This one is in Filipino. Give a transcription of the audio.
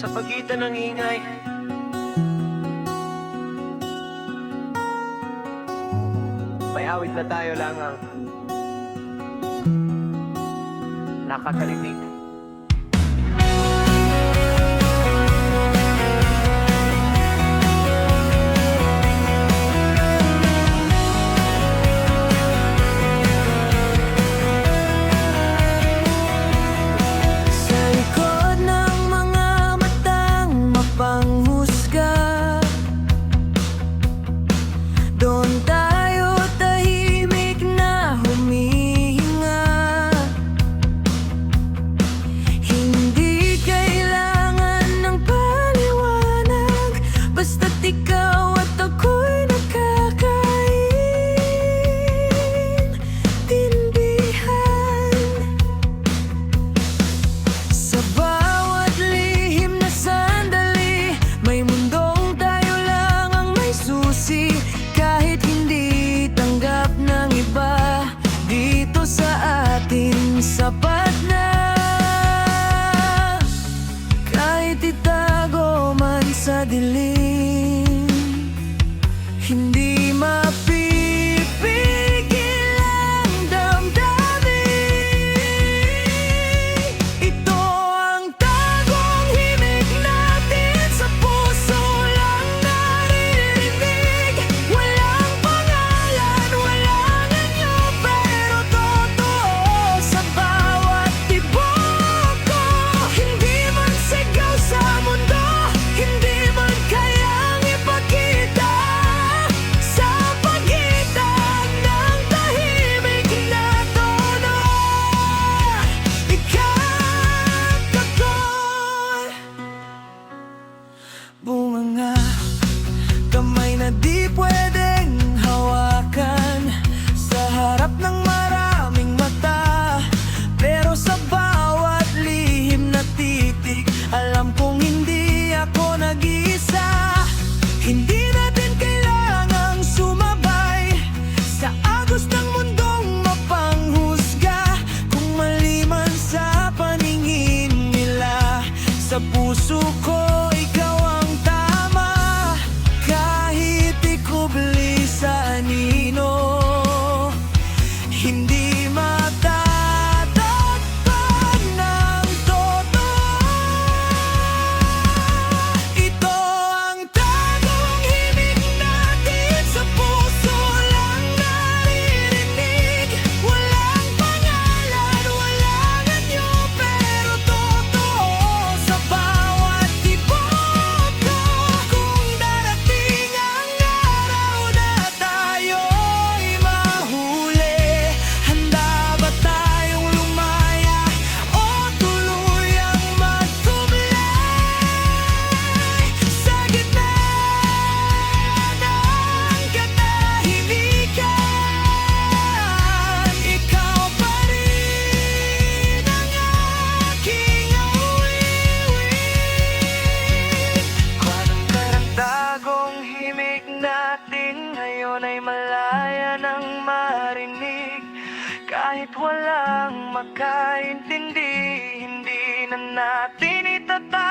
sa pagitan ng ingay. May awit na tayo lang ang nakakarinig. Ikaw at ako'y nakakaintindihan. Sa bawat lihim na sandali, may mundong tayo lang ang may susi. Kahit hindi tanggap ng iba, dito sa atin sapat na. Kahit itago man sa dilim, hindi mapipigil ang damdamin. Ito ang tagong himig natin, sa puso lang naririnig. Walang pangalan, walang anyo, pero totoo sa bawat tibok ko. Hindi man sigaw sa mundo, hindi man kayang ipakita. Sa pagitan ng tahimik na tono, ika't ako'y bunganga, kamay na di pwedeng hawakan sa harap ng maraming mata. Pero sa bawat lihim na titig, alam kong hindi ako nag-iisa. Hindi natin kailangang sumabay sa agos ng mundong mapanghusga. Kung mali man sa paningin nila, sa puso ko ikaw ang tama. Kahit ikubli sa anino, hindi matatakpan ng totoo. Ito ang tagong himig natin, sa puso lang naririnig. Walang pangalan, walang anyo, pero totoo sa bawat tibok ko. Kung darating ang araw na tayo'y mahuli, handa ba tayong lumaya o tuluyang magkumlay? Sa gitna ng katahimikan, ikaw pa rin ang aking awiwin. Parang karagtagong himig natin ngayon ay malaya nang marinig. Kahit walang makaintindi, hindi na natin itatapos